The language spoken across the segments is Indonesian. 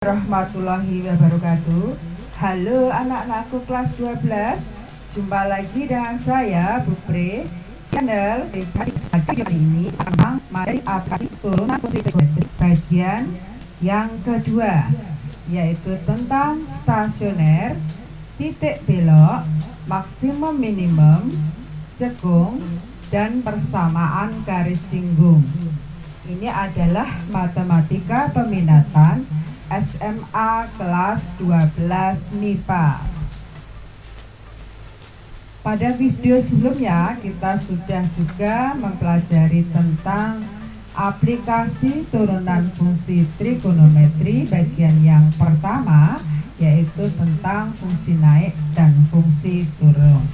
Warahmatullahi wabarakatuh. Halo anak-anakku kelas 12. Jumpa lagi dengan saya Bu Pre. Channel hari ini tentang materi aplikasi turunan fungsi trigonometri bagian yang kedua, yaitu tentang stasioner, titik belok, maksimum minimum, cekung, dan persamaan garis singgung. Ini adalah matematika peminatan SMA kelas 12 MIPA. Pada video sebelumnya kita sudah juga mempelajari tentang aplikasi turunan fungsi trigonometri bagian yang pertama, yaitu tentang fungsi naik dan fungsi turun.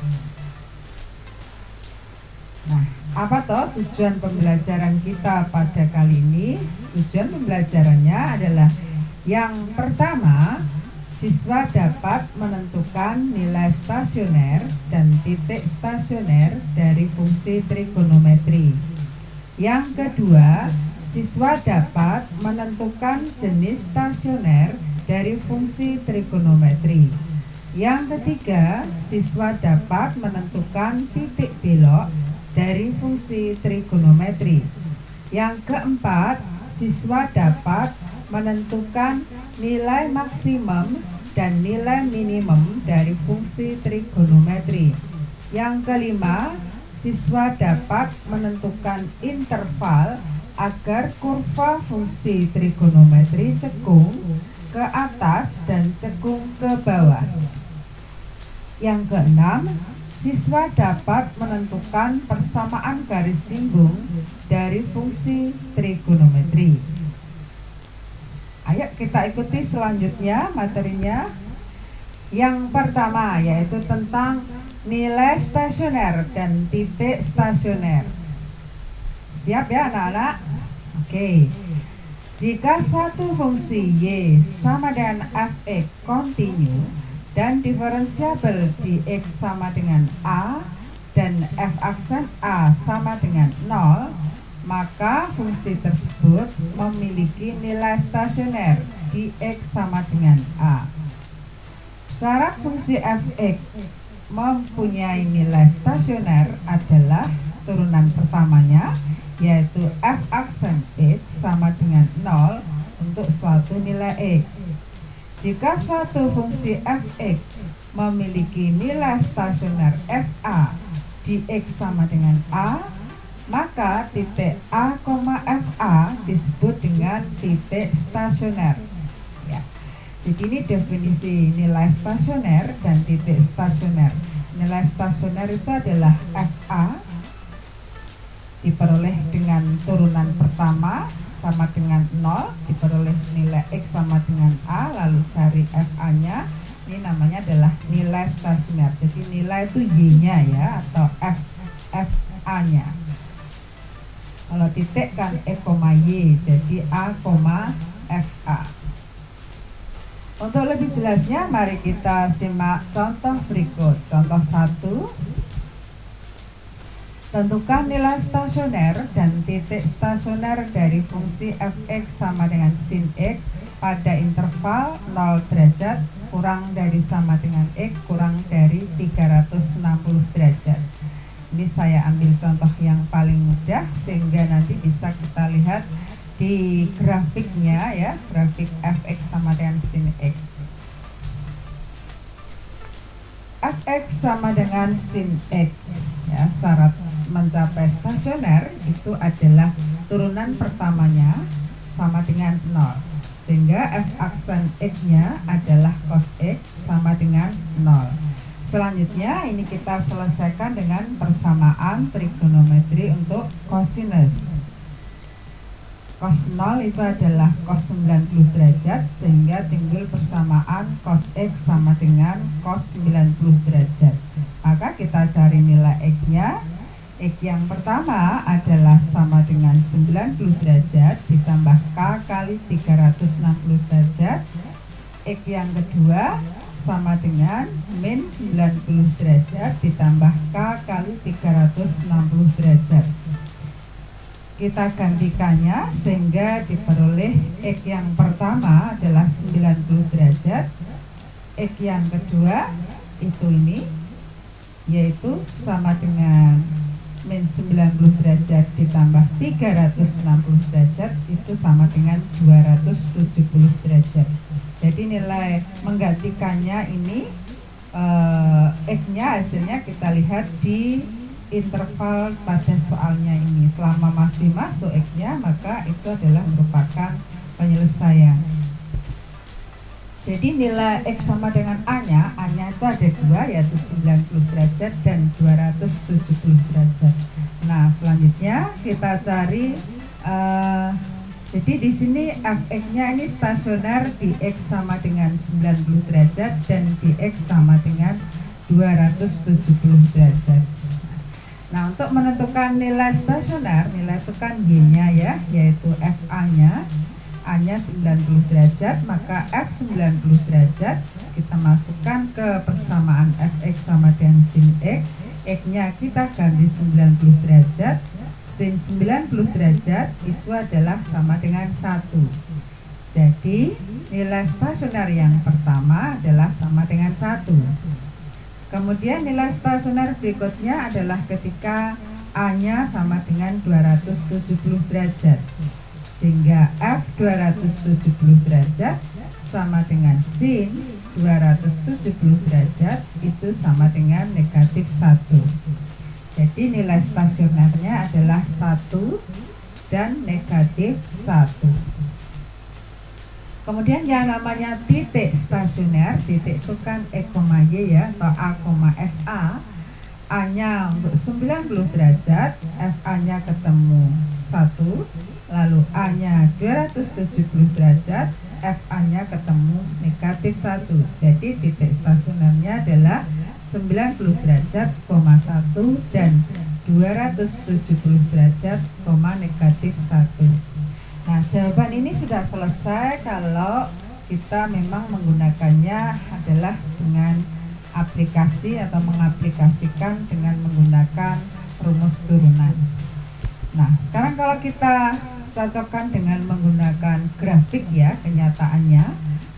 Nah, apa toh tujuan pembelajaran kita pada kali ini? Tujuan pembelajarannya adalah yang pertama, siswa dapat menentukan nilai stasioner dan titik stasioner dari fungsi trigonometri. Yang kedua, siswa dapat menentukan jenis stasioner dari fungsi trigonometri. Yang ketiga, siswa dapat menentukan titik belok dari fungsi trigonometri. Yang keempat, siswa dapat menentukan nilai maksimum dan nilai minimum dari fungsi trigonometri. Yang kelima, siswa dapat menentukan interval agar kurva fungsi trigonometri cekung ke atas dan cekung ke bawah. Yang keenam, siswa dapat menentukan persamaan garis singgung dari fungsi trigonometri. Ayo kita ikuti selanjutnya materinya. Yang pertama yaitu tentang nilai stasioner dan titik stasioner. Siap ya anak-anak? Oke. Jika suatu fungsi y sama dengan fx kontinu dan diferensiabel di x sama dengan a dan f aksen a sama dengan 0, maka fungsi tersebut memiliki nilai stasioner di x sama dengan a. Syarat fungsi fx mempunyai nilai stasioner adalah turunan pertamanya, yaitu f aksen x sama dengan 0 untuk suatu nilai x. Jika suatu fungsi fx memiliki nilai stasioner fa di x sama dengan a, maka titik A, FA disebut dengan titik stasioner. Ya. Jadi ini definisi nilai stasioner dan titik stasioner. Nilai stasioner itu adalah FA diperoleh dengan turunan pertama sama dengan 0, diperoleh nilai X sama dengan A, lalu cari FA-nya. Ini namanya adalah nilai stasioner. Jadi nilai itu Y-nya ya, atau FA-nya. Kalau titik kan E, Y, jadi A, FA. Untuk lebih jelasnya, mari kita simak contoh berikut. Contoh 1. Tentukan nilai stasioner dan titik stasioner dari fungsi fx sama dengan sin x pada interval 0 derajat kurang dari sama dengan x kurang dari 360 derajat. Ini saya ambil contoh yang paling mudah sehingga nanti bisa kita lihat di grafiknya ya, grafik fx sama dengan sin x. Fx sama dengan sin x ya, syarat mencapai stasioner itu adalah turunan pertamanya sama dengan 0, sehingga f aksen x-nya adalah cos x sama dengan 0. Selanjutnya ini kita selesaikan dengan persamaan trigonometri untuk cosinus. Cos 0 itu adalah cos 90 derajat, sehingga timbul persamaan cos x sama dengan cos 90 derajat. Maka kita cari nilai x-nya. X yang pertama adalah sama dengan 90 derajat ditambah k kali 360 derajat. X yang kedua sama dengan min 90 derajat ditambah k kali 360 derajat. kita gantikannya sehingga diperoleh X yang pertama adalah 90 derajat, X yang kedua itu ini yaitu sama dengan min 90 derajat ditambah 360 derajat itu sama dengan 270 derajat. Jadi nilai menggantikannya ini X-nya hasilnya kita lihat di interval pada soalnya ini. Selama masih masuk X-nya maka itu adalah merupakan penyelesaian. Jadi nilai X sama dengan A-nya itu ada dua, yaitu 90 derajat dan 270 derajat. Nah selanjutnya kita cari jadi di sini fx-nya ini stasioner di X sama dengan 90 derajat dan di X sama dengan 270 derajat. Nah untuk menentukan nilai stasioner, nilai itu kan Y-nya ya, yaitu FA-nya, A-nya 90 derajat, maka F 90 derajat kita masukkan ke persamaan fx sama dengan sin X. X-nya kita ganti 90 derajat, sin 90 derajat itu adalah sama dengan 1. Jadi nilai stasioner yang pertama adalah sama dengan 1. Kemudian nilai stasioner berikutnya adalah ketika A-nya sama dengan 270 derajat, sehingga F 270 derajat sama dengan sin 270 derajat itu sama dengan negatif 1. Jadi nilai stasionernya adalah 1 dan negatif 1. Kemudian yang namanya titik stasioner, titik itu kan E, Y ya, atau A, FA. A-nya untuk 90 derajat, FA-nya ketemu 1, lalu A-nya 270 derajat, FA-nya ketemu negatif 1. Jadi titik stasionernya adalah 90 derajat, 1 dan 270 derajat, negatif 1. Nah jawaban ini sudah selesai kalau kita memang menggunakannya adalah dengan aplikasi atau mengaplikasikan dengan menggunakan rumus turunan. Nah sekarang kalau kita cocokkan dengan menggunakan grafik ya, kenyataannya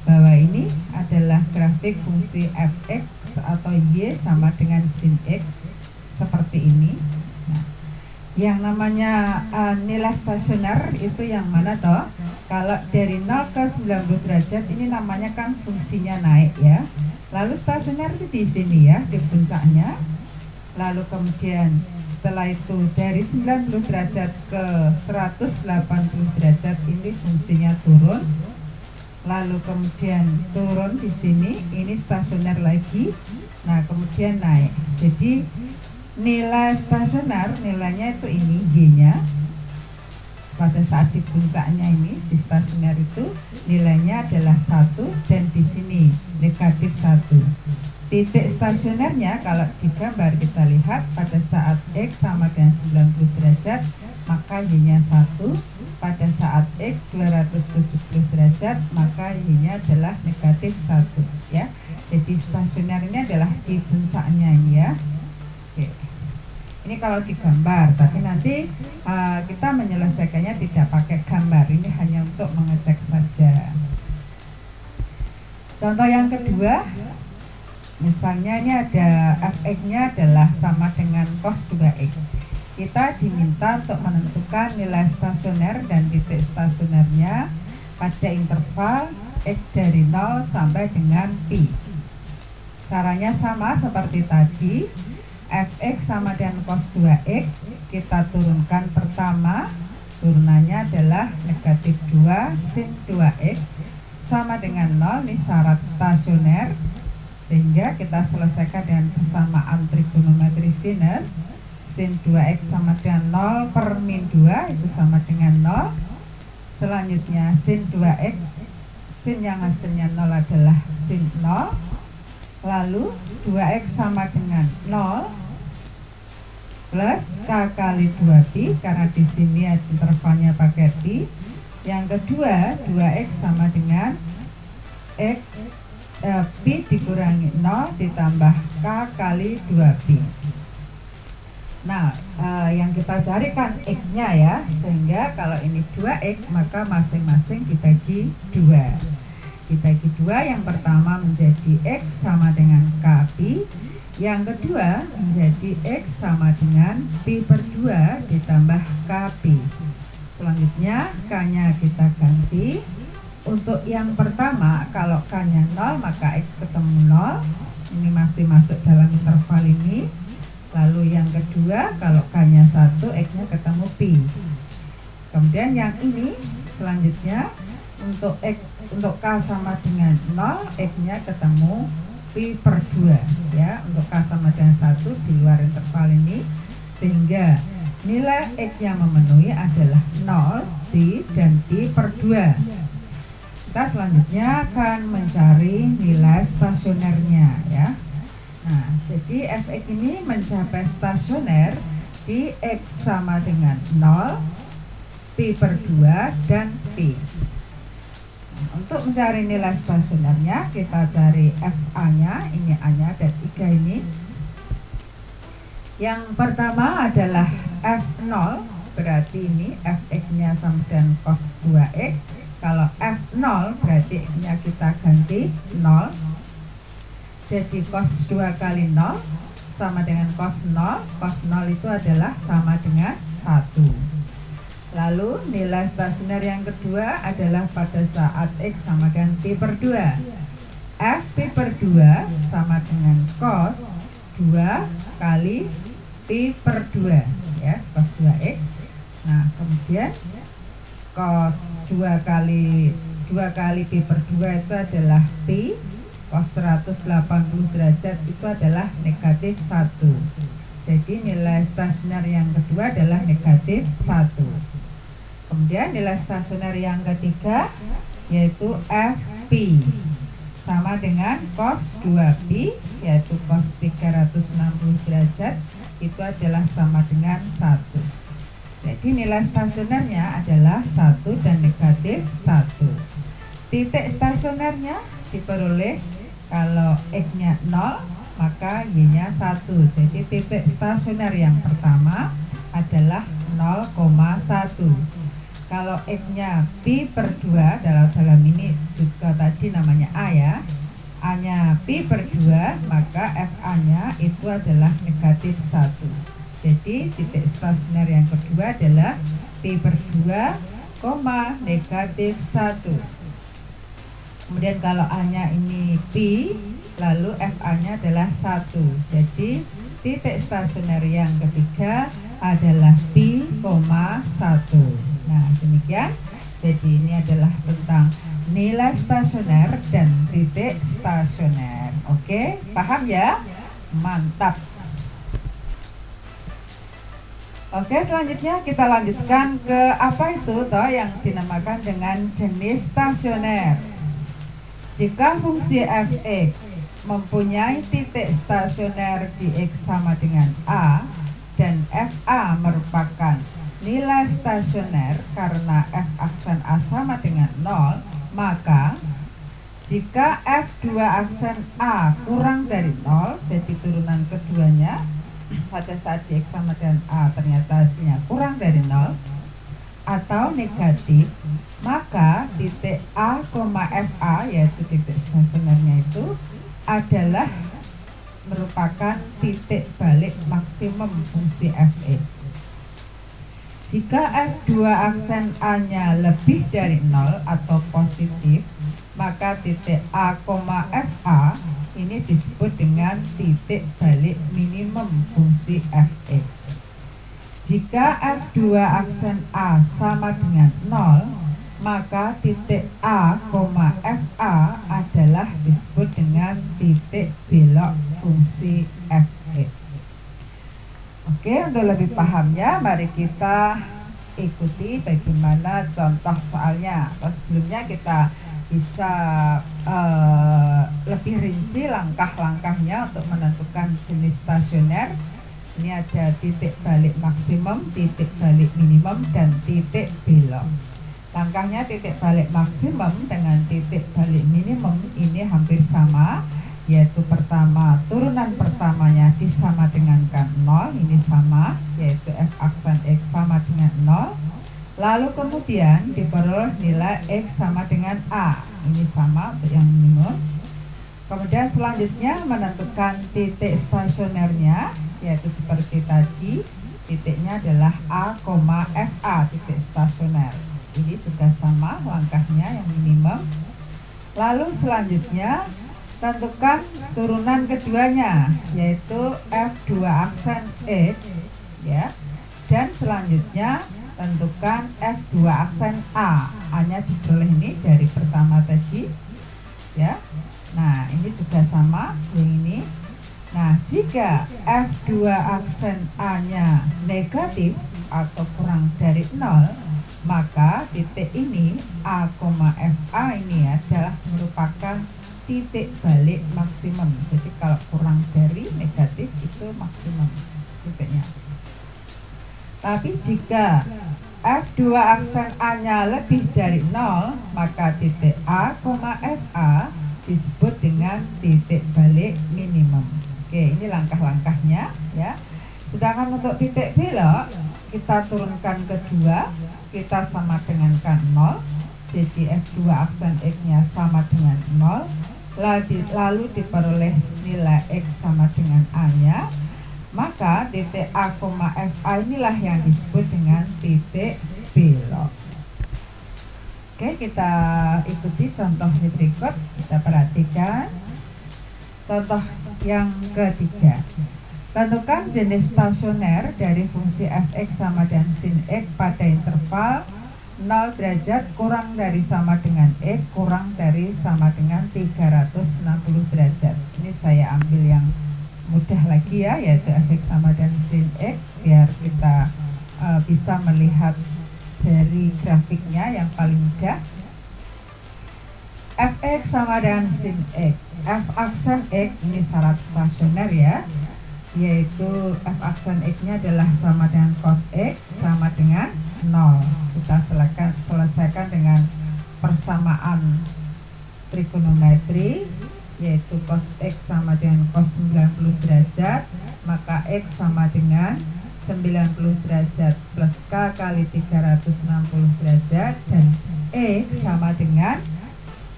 bahwa ini adalah grafik fungsi fx atau y sama dengan sin x seperti ini. Nah, yang namanya nilai stasioner itu yang mana toh? Kalau dari 0 ke 90 derajat ini namanya kan fungsinya naik ya. Lalu stasioner itu di sini ya, di puncaknya. Lalu kemudian setelah itu dari 90 derajat ke 180 derajat ini fungsinya turun. Lalu kemudian turun di sini, ini stasioner lagi. Nah, kemudian naik. Jadi nilai stasioner nilainya itu ini Y-nya. Pada saat di puncaknya ini di stasioner itu nilainya adalah 1 dan di sini negatif 1. Titik stasionernya kalau digambar kita lihat pada saat X sama dengan 90 derajat maka Y-nya 1, pada saat X 270 derajat maka Y-nya adalah negatif 1 ya. Jadi stasioner ini adalah di puncaknya ini ya. Oke. Ini kalau digambar, tapi nanti kita menyelesaikannya tidak pakai gambar, ini hanya untuk mengecek saja. Contoh yang kedua, misalnya ini ada fx-nya adalah sama dengan cos 2x. Kita diminta untuk menentukan nilai stasioner dan titik stasionernya pada interval x dari 0 sampai dengan pi. Caranya sama seperti tadi. Fx sama dengan cos 2x, kita turunkan pertama, turunannya adalah negatif 2 sin 2x sama dengan 0, ini syarat stasioner, sehingga kita selesaikan dengan persamaan trigonometri sinus. Sin 2x sama dengan 0 per min 2 itu sama dengan 0. Selanjutnya sin 2x, sin yang hasilnya 0 adalah sin 0. Lalu 2x sama dengan 0 plus k kali 2pi, karena di sini intervalnya pakai pi. Yang kedua 2x sama dengan x pi dikurangi 0 ditambah k kali 2pi. Nah yang kita carikan X-nya ya, sehingga kalau ini 2X maka masing-masing dibagi 2. Dibagi 2, yang pertama menjadi X sama dengan K pi, yang kedua menjadi X sama dengan pi per 2 ditambah K pi. Selanjutnya K-nya kita ganti. Untuk yang pertama, kalau K-nya 0 maka X ketemu 0, ini masih masuk dalam interval ini. Lalu yang kedua, kalau K-nya 1, X-nya ketemu pi. Kemudian yang ini selanjutnya untuk K sama dengan 0, X-nya ketemu pi per 2 ya. Untuk K sama dengan 1 di luar interval ini, sehingga nilai X yang memenuhi adalah 0, pi, dan pi per 2. Kita selanjutnya akan mencari nilai stasionernya ya. Nah, jadi Fx ini mencapai stasioner di X sama dengan 0, pi per 2, dan pi. Nah, untuk mencari nilai stasionernya, kita cari Fa-nya, ini A-nya, dan 3 ini. Yang pertama adalah F0, berarti ini Fx-nya sama dengan cos 2x. Kalau F0 berarti X-nya kita ganti 0. Jadi cos 2 kali 0 sama dengan cos 0. Cos 0 itu adalah sama dengan 1. Lalu nilai stasioner yang kedua adalah pada saat X sama dengan pi per 2. F pi per 2 sama dengan cos 2 kali pi per 2 ya, cos 2x. Nah, kemudian cos 2 kali pi per 2 itu adalah pi. Cos 180 derajat itu adalah negatif 1. Jadi nilai stasioner yang kedua adalah negatif 1. Kemudian nilai stasioner yang ketiga yaitu Fp sama dengan cos 2pi, yaitu cos 360 derajat itu adalah sama dengan 1. Jadi nilai stasionernya adalah 1 dan negatif 1. Titik stasionernya diperoleh kalau X-nya 0 maka Y-nya 1. Jadi titik stasioner yang pertama adalah 0,1. Kalau X-nya pi per 2, dalam ini juga tadi namanya A ya, A-nya pi per 2, maka Fa-nya itu adalah negatif 1. Jadi titik stasioner yang kedua adalah pi per 2, negatif 1. Kemudian kalau A-nya ini pi, lalu Fa-nya adalah 1. Jadi titik stasioner yang ketiga adalah pi, 1. Nah, demikian. Jadi ini adalah tentang nilai stasioner dan titik stasioner. Oke, paham ya? Mantap. Oke, selanjutnya kita lanjutkan ke apa itu toh yang dinamakan dengan jenis stasioner. Jika fungsi fx mempunyai titik stasioner di x sama dengan a dan fa merupakan nilai stasioner karena f aksen a sama dengan 0, maka jika f2 aksen a kurang dari 0, jadi turunan keduanya pada saat di x sama dengan a ternyata hasilnya kurang dari 0 atau negatif, maka titik A, FA yaitu titik stasionernya itu adalah merupakan titik balik maksimum fungsi fx. Jika f2 aksen A-nya lebih dari 0 atau positif, maka titik A, FA ini disebut dengan titik balik minimum fungsi fx. Jika f2 aksen A sama dengan 0, maka titik A, FA adalah disebut dengan titik belok fungsi fx. Oke, untuk lebih pahamnya mari kita ikuti bagaimana contoh soalnya. Atau sebelumnya kita bisa lebih rinci langkah-langkahnya untuk menentukan jenis stasioner. Ini ada titik balik maksimum, titik balik minimum, dan titik belok. Langkahnya titik balik maksimum dengan titik balik minimum ini hampir sama, yaitu pertama turunan pertamanya disama dengan 0, ini sama. yaitu f aksen x sama dengan 0. Lalu kemudian diperoleh nilai x sama dengan a. Ini sama untuk yang minimum. Kemudian selanjutnya menentukan titik stasionernya, yaitu seperti tadi, titiknya adalah a, fa, titik stasioner. Ini juga sama langkahnya yang minimum. Lalu selanjutnya tentukan turunan keduanya, yaitu f2 aksen x, ya. Dan selanjutnya tentukan F2 aksen A. A-nya diperoleh ini dari pertama tadi, ya. Nah, ini juga sama yang ini. Nah, jika F2 aksen A-nya negatif atau kurang dari 0, maka titik ini A, FA ini adalah merupakan titik balik maksimum. Jadi kalau kurang dari negatif itu maksimum titiknya. Tapi jika F2 aksen A-nya lebih dari 0, maka titik A, FA disebut dengan titik balik minimum. Oke, ini langkah-langkahnya, ya. Sedangkan untuk titik belok, kita turunkan ke 2, kita sama dengan 0. Jadi F2 aksen X-nya sama dengan 0. Lalu diperoleh nilai X sama dengan A-nya. Maka titik A, FA inilah yang disebut dengan titik belok. Oke, kita ikuti contohnya berikut. Kita perhatikan contoh yang ketiga. Tentukan jenis stasioner dari fungsi fx sama dengan sin x pada interval 0 derajat kurang dari sama dengan x kurang dari sama dengan 360 derajat. Ini saya ambil yang mudah lagi ya, yaitu fx sama dengan sin x, biar kita bisa melihat dari grafiknya yang paling mudah. Fx sama dengan sin x, f aksen x ini syarat stasioner ya, yaitu f aksen x nya adalah sama dengan cos x sama dengan 0. Kita selesaikan dengan persamaan trigonometri, yaitu cos x sama dengan cos 90 derajat, maka x sama dengan 90 derajat plus k kali 360 derajat, dan x sama dengan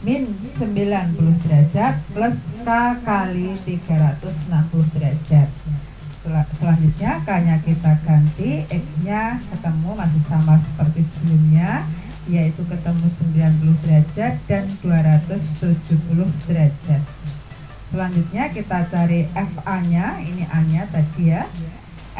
min 90 derajat plus k kali 360 derajat. Selanjutnya k-nya kita ganti, x-nya ketemu masih sama seperti sebelumnya, yaitu ketemu 90 derajat dan 270 derajat. Selanjutnya kita cari FA-nya, ini A-nya tadi ya.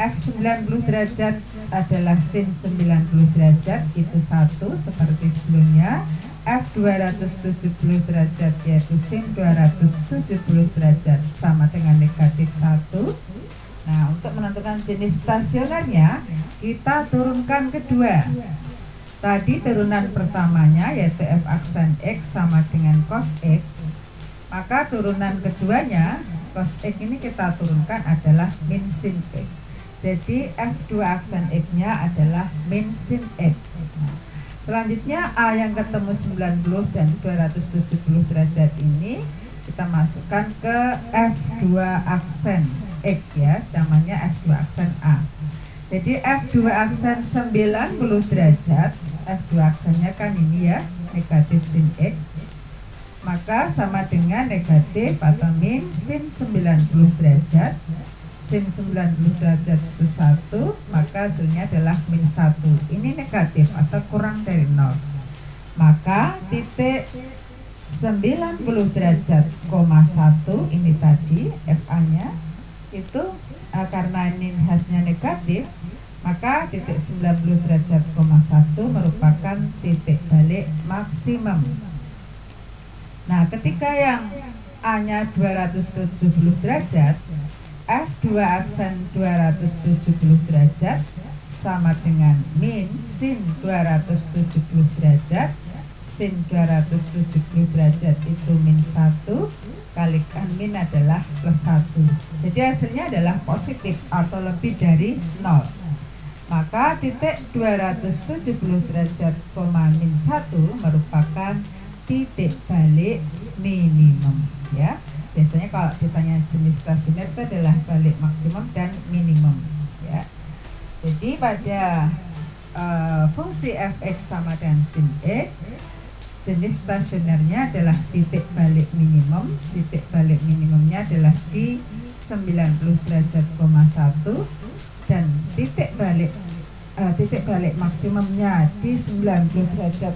F 90 derajat adalah sin 90 derajat, itu 1 seperti sebelumnya. F 270 derajat yaitu sin 270 derajat sama dengan negatif 1. Nah, untuk menentukan jenis stasionernya, kita turunkan kedua. Tadi turunan pertamanya yaitu f aksen x sama dengan cos x, maka turunan keduanya cos x ini kita turunkan adalah min sin x. Jadi f2 aksen x-nya adalah min sin x. Nah, selanjutnya a yang ketemu 90 dan 270 derajat ini kita masukkan ke f2 aksen x ya, namanya f2 aksen a. Jadi f2 aksen 90 derajat, f2 aksennya kan ini ya, negatif sin x, maka sama dengan negatif atau min sin 90 derajat. Sin 90 derajat itu 1, maka hasilnya adalah min 1. Ini negatif atau kurang dari 0. Maka titik 90 derajat, 1 ini tadi FA-nya itu karena ini hasilnya negatif, maka titik 90 derajat, 1 merupakan titik balik maksimum. Nah, ketika yang A-nya 270 derajat, F2 aksen 270 derajat sama dengan min sin 270 derajat. Sin 270 derajat itu min 1, kalikan min adalah plus 1. Jadi hasilnya adalah positif atau lebih dari 0. Maka titik 270 derajat, min 1 merupakan titik balik minimum ya. Biasanya kalau ditanya jenis stasioner itu adalah balik maksimum dan minimum ya. Jadi pada fungsi fx sama dengan sin x, jenis stasionernya adalah titik balik minimum. Titik balik minimumnya adalah di 90 derajat, 1 dan titik balik maksimumnya di 90 derajat,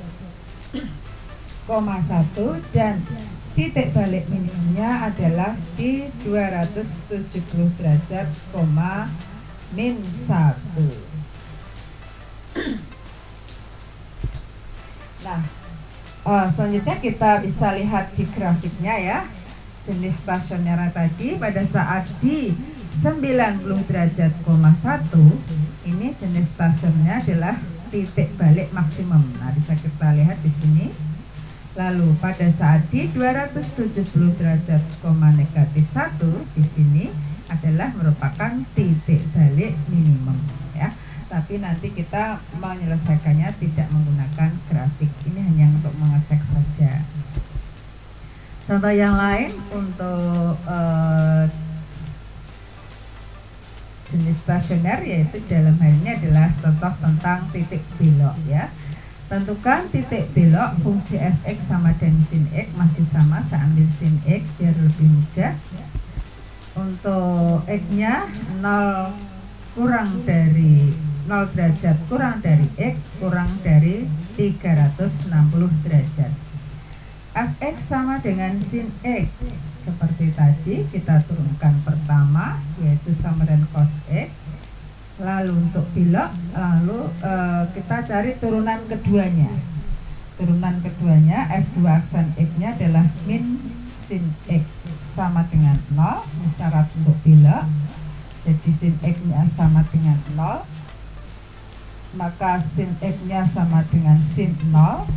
1 dan titik balik minimumnya adalah di 270 derajat, min 1. Nah, selanjutnya kita bisa lihat di grafiknya ya. Jenis stasioner tadi pada saat di 90 derajat, 1 ini jenis stasionernya adalah titik balik maksimum. Nah, bisa kita lihat di sini. Lalu pada saat di 270 derajat, negatif 1 di sini adalah merupakan titik balik minimum ya. Tapi nanti kita menyelesaikannya tidak menggunakan grafik. Ini hanya untuk mengecek saja. Contoh yang lain untuk jenis stasioner, yaitu dalam hal ini adalah contoh tentang titik belok ya. Tentukan titik belok fungsi fx sama dengan sin x, masih sama, saya ambil sin x biar lebih mudah. Untuk x-nya 0 derajat kurang dari x kurang dari 360 derajat. Fx sama dengan sin x. Seperti tadi kita turunkan pertama, yaitu sama dengan cos x. Lalu untuk belok, kita cari turunan keduanya. Turunan keduanya f2 aksen x-nya adalah min sin x sama dengan 0. Ini syarat untuk belok. Jadi sin x-nya sama dengan 0, maka sin x-nya sama dengan sin 0,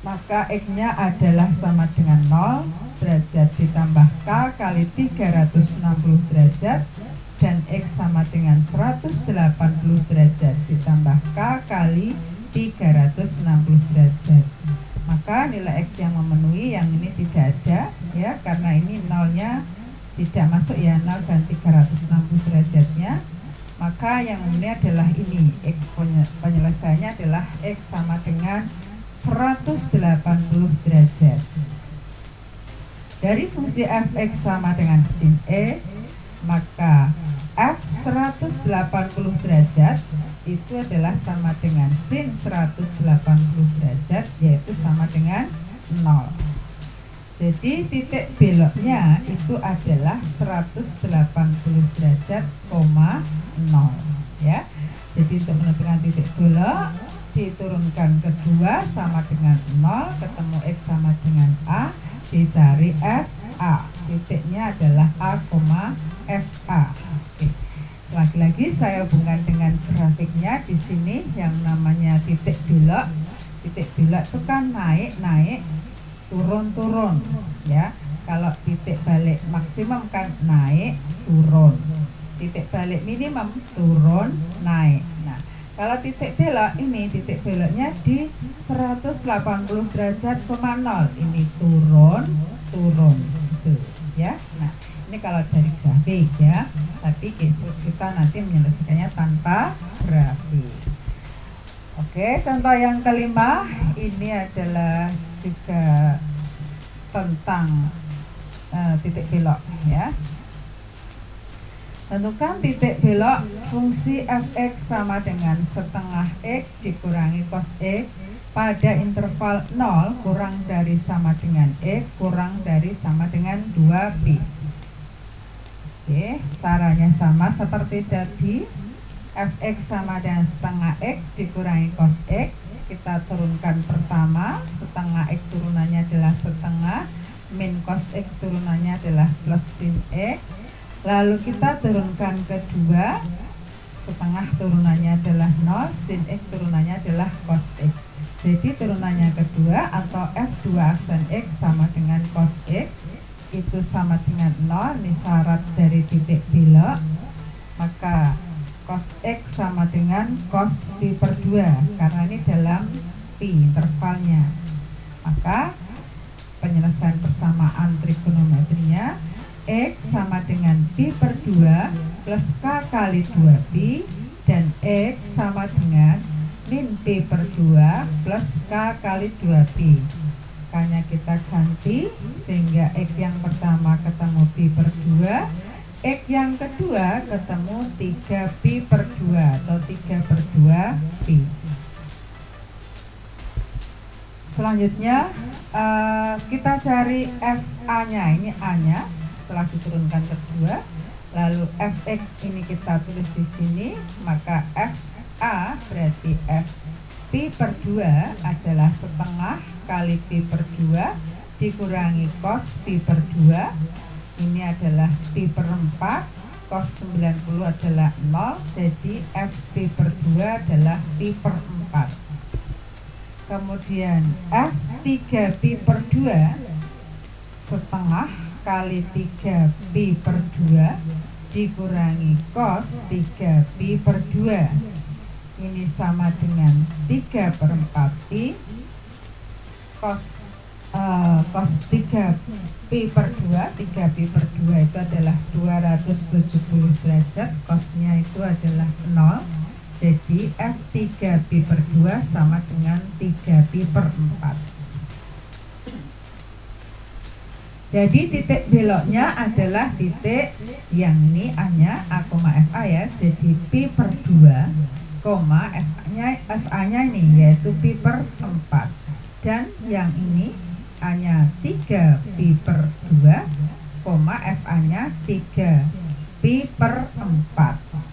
maka x-nya adalah sama dengan 0 derajat ditambah k kali 360 derajat, dan x sama dengan 180 derajat ditambah k kali 360 derajat. Maka nilai x yang memenuhi, yang ini tidak ada ya, karena ini nolnya tidak masuk ya, 0 dan 360 derajatnya. Maka yang ini adalah ini, x penyelesaiannya adalah x sama dengan 180 derajat. Dari fungsi fx sama dengan sin e, maka f 180 derajat itu adalah sama dengan sin 180 derajat, yaitu sama dengan 0. Jadi titik beloknya itu adalah 180 derajat, 0 ya. Jadi untuk menentukan titik belok, diturunkan kedua sama dengan 0, ketemu x sama dengan a, dicari fa. Titiknya adalah a, fa. Oke. Lagi-lagi saya hubungkan dengan grafiknya di sini yang namanya titik belok. Titik belok itu kan naik, turun ya. Kalau titik balik maksimum kan naik, turun. Titik balik minimum turun, naik. Nah, kalau titik belok ini, titik beloknya di 180 derajat, 0. Ini turun gitu ya. Nah, ini kalau dari grafik ya. Tapi kita nanti menyelesaikannya tanpa grafik. Oke, contoh yang kelima ini adalah juga tentang titik belok ya. Tentukan titik belok fungsi fx sama dengan setengah x dikurangi cos x pada interval 0 kurang dari sama dengan x kurang dari sama dengan 2pi. Oke, caranya sama seperti tadi. Fx sama dengan setengah x dikurangi cos x. Kita turunkan pertama, setengah x turunannya adalah setengah, min cos x turunannya adalah plus sin x. Lalu kita turunkan kedua, setengah turunannya adalah 0, sin x turunannya adalah cos x. Jadi turunannya kedua atau f2 aksen x sama dengan cos x itu sama dengan 0. Ini syarat dari titik belok. Maka cos x sama dengan cos pi per 2 karena ini dalam pi intervalnya. Maka penyelesaian persamaan trigonometrinya x sama dengan pi per 2 plus k kali 2pi Kemudian X sama dengan min P per 2 plus K kali 2P. K-nya kita ganti sehingga X yang pertama ketemu P per 2, X yang kedua ketemu 3P per 2 atau 3 per 2P. Selanjutnya kita cari FA-nya, ini A-nya setelah diturunkan ke 2. Lalu Fx ini kita tulis di sini, maka FA berarti P per 2 adalah setengah kali P per 2 dikurangi cos P per 2. Ini adalah P per 4, cos 90 adalah 0, jadi Fp per 2 adalah P per 4. Kemudian F 3P per 2 setengah kali 3P per 2 dikurangi cos 3P per 2. Ini sama dengan 3 per 4P cos 3P per 2, 3P per 2 itu adalah 270 derajat, cosnya itu adalah 0. Jadi F 3P per 2 sama dengan 3P per 4. Jadi titik beloknya adalah titik yang ini A-nya, A, FA ya. Jadi P per 2, FA-nya ini yaitu P per 4. Dan yang ini A-nya 3P per 2, FA-nya 3P per 4.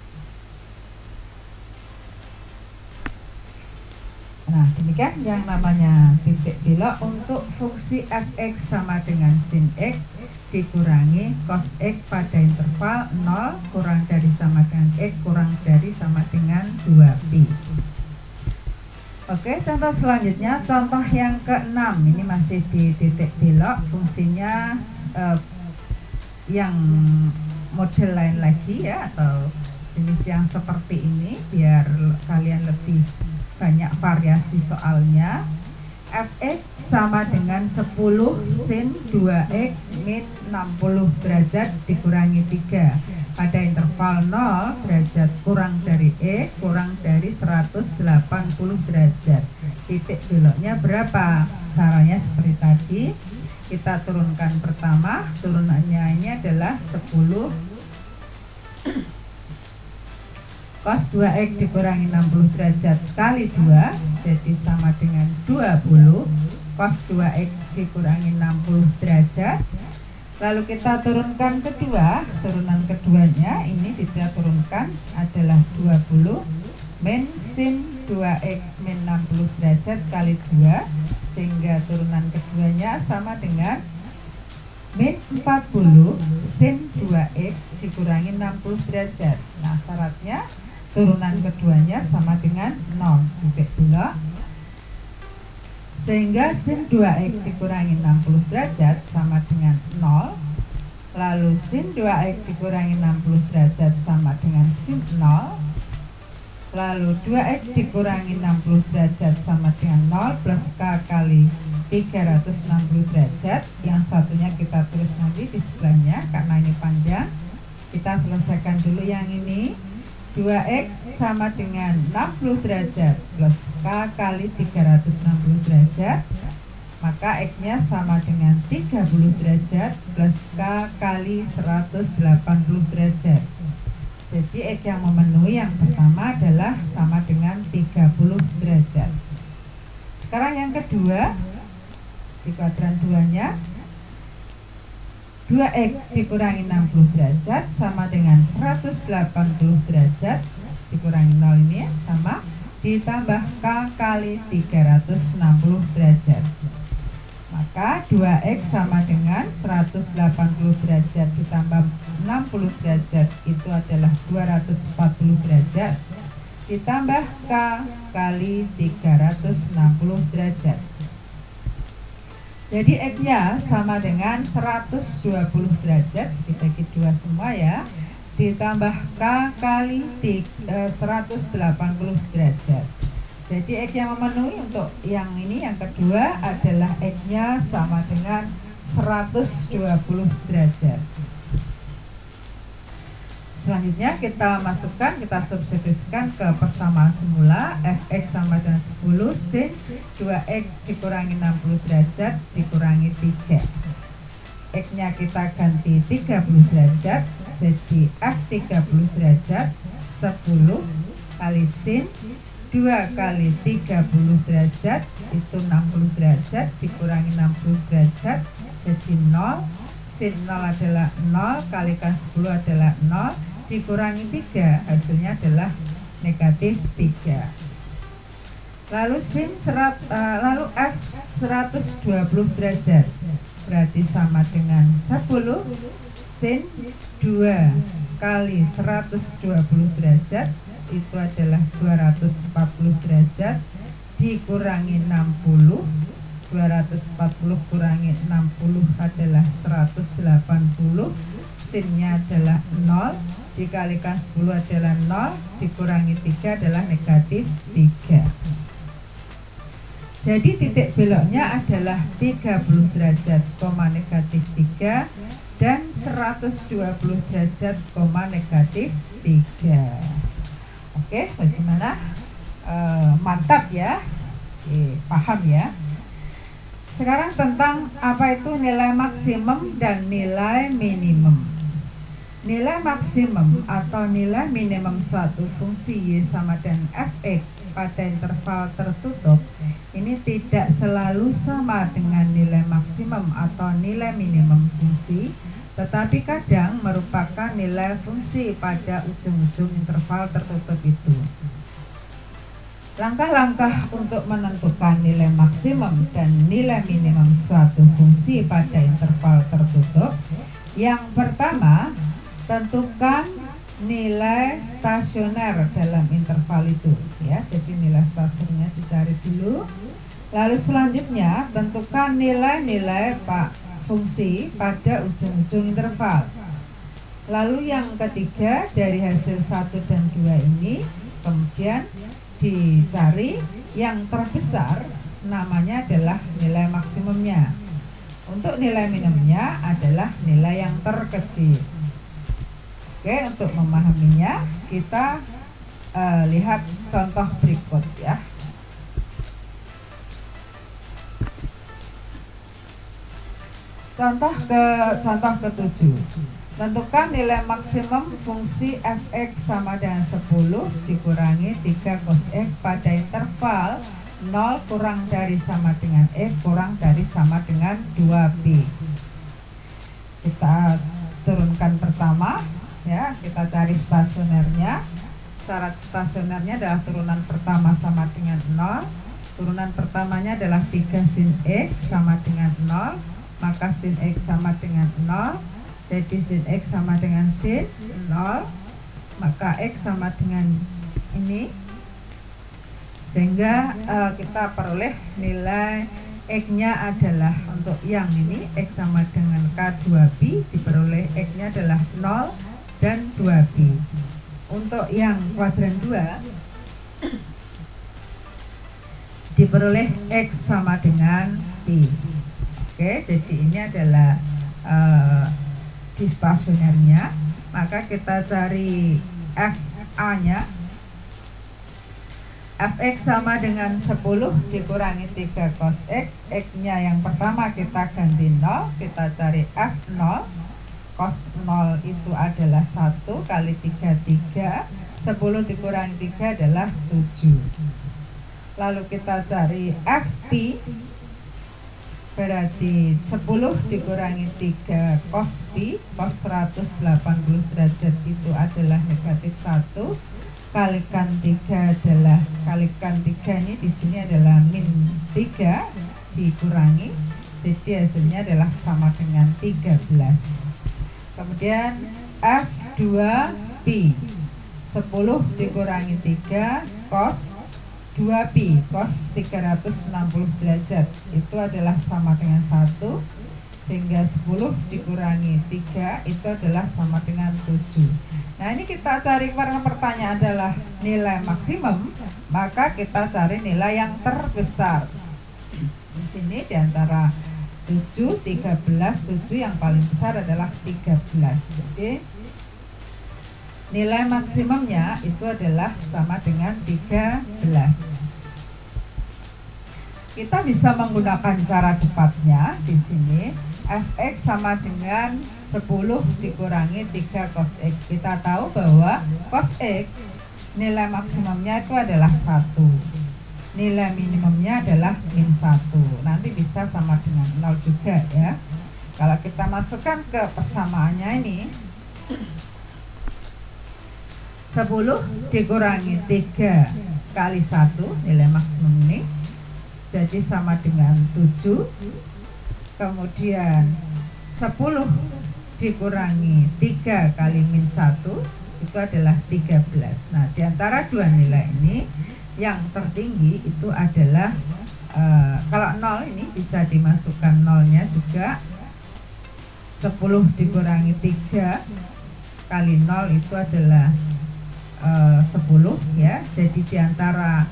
Nah, demikian yang namanya titik belok untuk fungsi fx sama dengan sin x dikurangi cos x pada interval 0 kurang dari sama dengan x kurang dari sama dengan 2pi. Oke, contoh selanjutnya, contoh yang ke-6. Ini masih di titik belok, fungsinya yang model lain lagi ya, atau jenis yang seperti ini biar kalian lebih banyak variasi soalnya. Fx sama dengan 10 sin 2x min 60 derajat dikurangi 3 pada interval 0 derajat kurang dari e kurang dari 180 derajat. Titik beloknya berapa? Caranya seperti tadi, kita turunkan pertama, turunannya ini adalah 10 cos 2x dikurangi 60 derajat kali 2, jadi sama dengan 20 cos 2x dikurangi 60 derajat. Lalu kita turunkan kedua, turunan keduanya ini kita turunkan adalah 20 min sin 2x min 60 derajat kali 2, sehingga turunan keduanya sama dengan min 40 sin 2x dikurangi 60 derajat. Nah, syaratnya turunan keduanya sama dengan 0, titik belok, sehingga sin 2x dikurangi 60 derajat sama dengan 0. Lalu sin 2x dikurangi 60 derajat sama dengan sin 0. Lalu 2x dikurangi 60 derajat sama dengan 0 plus k kali 360 derajat. Yang satunya kita tulis nanti di sebelahnya karena ini panjang. Kita selesaikan dulu yang ini. 2x sama dengan 60 derajat plus k kali 360 derajat, maka x-nya sama dengan 30 derajat plus k kali 180 derajat. Jadi x yang memenuhi yang pertama adalah sama dengan 30 derajat. Sekarang yang kedua, di kuadran 2-nya 2x dikurangi 60 derajat sama dengan 180 derajat dikurangi 0 ini ya, sama, ditambah k kali 360 derajat. Maka 2x sama dengan 180 derajat ditambah 60 derajat itu adalah 240 derajat, ditambah k kali 360 derajat. Jadi x-nya sama dengan 120 derajat, dibagi 2 semua ya, ditambah k kali 180 derajat. Jadi x yang memenuhi untuk yang ini, yang kedua adalah x-nya sama dengan 120 derajat. Selanjutnya kita masukkan, kita substitusikan ke persamaan semula. Fx sama dengan 10 sin 2x dikurangi 60 derajat dikurangi 3. X nya kita ganti 30 derajat, jadi F 30 derajat 10 kali sin 2 kali 30 derajat itu 60 derajat dikurangi 60 derajat jadi 0. Sin 0 adalah 0 kalikan 10 adalah 0 dikurangi 3 hasilnya adalah negatif 3. Lalu lalu F 120 derajat berarti sama dengan 10 sin 2 kali 120 derajat itu adalah 240 derajat dikurangi 60. 240 kurangi 60 adalah 180. Sinnya adalah 0 dikalikan 10 adalah 0 dikurangi 3 adalah negatif 3. Jadi titik beloknya adalah 30 derajat, negatif 3 dan 120 derajat, negatif 3. Oke, bagaimana? Mantap ya. Oke, paham ya. Sekarang tentang apa itu nilai maksimum dan nilai minimum. Nilai maksimum atau nilai minimum suatu fungsi y sama dengan fx pada interval tertutup ini tidak selalu sama dengan nilai maksimum atau nilai minimum fungsi, tetapi kadang merupakan nilai fungsi pada ujung-ujung interval tertutup itu. Langkah-langkah untuk menentukan nilai maksimum dan nilai minimum suatu fungsi pada interval tertutup. Yang pertama, tentukan nilai stasioner dalam interval itu ya. Jadi nilai stasionernya dicari dulu. Lalu selanjutnya tentukan nilai-nilai fungsi pada ujung-ujung interval. Lalu yang ketiga, dari hasil 1 dan 2 ini kemudian dicari yang terbesar, namanya adalah nilai maksimumnya. Untuk nilai minimumnya adalah nilai yang terkecil. Oke, untuk memahaminya kita lihat contoh berikut ya. Contoh ke-7. Tentukan nilai maksimum fungsi fx sama dengan 10 dikurangi 3 cos x pada interval 0 kurang dari sama dengan x kurang dari sama dengan 2b. Kita turunkan pertama ya, kita cari stasionernya. Syarat stasionernya adalah turunan pertama sama dengan 0. Turunan pertamanya adalah 3 sin x sama dengan 0, maka sin x sama dengan 0. Jadi sin x sama dengan sin 0, maka x sama dengan ini, sehingga kita peroleh nilai x nya adalah untuk yang ini x sama dengan k2b, diperoleh x nya adalah 0 dan 2b. Untuk yang kuadran 2 diperoleh x sama dengan b. Oke, jadi ini adalah di stasionernya, maka kita cari FA nya. Fx sama dengan 10 dikurangi 3 cos x. X nya yang pertama kita ganti 0, kita cari F0. Cos 0 itu adalah 1 kali 3, 3. 10 dikurangi 3 adalah 7. Lalu kita cari Fp, berarti 10 dikurangi 3 cos B, cos 180 derajat itu adalah negatif 1, kalikan 3 adalah, kalikan 3 ini di sini adalah min 3 dikurangi, jadi hasilnya adalah sama dengan 13. Kemudian F2B, 10 dikurangi 3 cos 2pi, cos 360 derajat itu adalah sama dengan 1, sehingga 10 dikurangi 3 itu adalah sama dengan 7. Nah ini kita cari, karena pertanyaan adalah nilai maksimum, maka kita cari nilai yang terbesar. Di sini diantara 7, 13, 7 yang paling besar adalah 13. Jadi nilai maksimumnya itu adalah sama dengan 13. Kita bisa menggunakan cara cepatnya di sini. Fx sama dengan 10 dikurangi 3 cos X. Kita tahu bahwa cos X nilai maksimumnya itu adalah 1. Nilai minimumnya adalah min 1. Nanti bisa sama dengan 0 juga ya. Kalau kita masukkan ke persamaannya ini, 10 dikurangi 3 kali 1 nilai maksimum ini jadi sama dengan 7. Kemudian 10 dikurangi 3 kali min 1 itu adalah 13. Nah, diantara dua nilai ini yang tertinggi itu adalah kalau 0 ini bisa dimasukkan nolnya juga. 10 dikurangi 3 kali 0 itu adalah 10 ya. Jadi diantara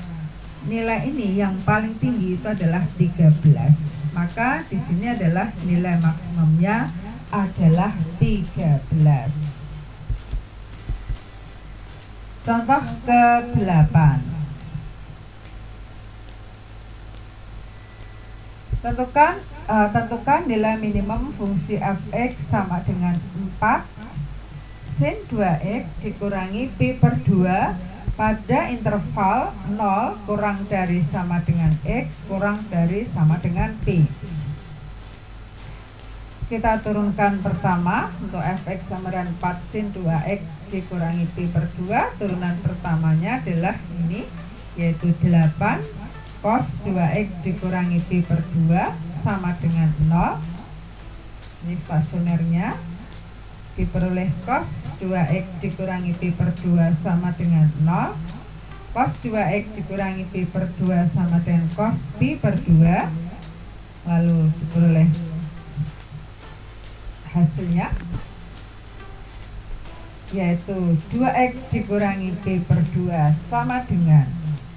nilai ini yang paling tinggi itu adalah 13. Maka di sini adalah nilai maksimumnya adalah 13. Contoh ke-8. Tentukan nilai minimum fungsi fx sama dengan 4 sin 2x dikurangi pi per 2 pada interval 0 kurang dari sama dengan x kurang dari sama dengan p. Kita turunkan pertama untuk fx sama dengan 4 sin 2x dikurangi pi per 2. Turunan pertamanya adalah ini, yaitu 8 cos 2x dikurangi pi per 2 sama dengan 0. Ini stasionernya. Diperoleh cos 2x dikurangi pi per 2 sama dengan 0. Cos 2x dikurangi pi per 2 sama dengan cos pi per 2. Lalu diperoleh hasilnya, yaitu 2x dikurangi pi per 2 sama dengan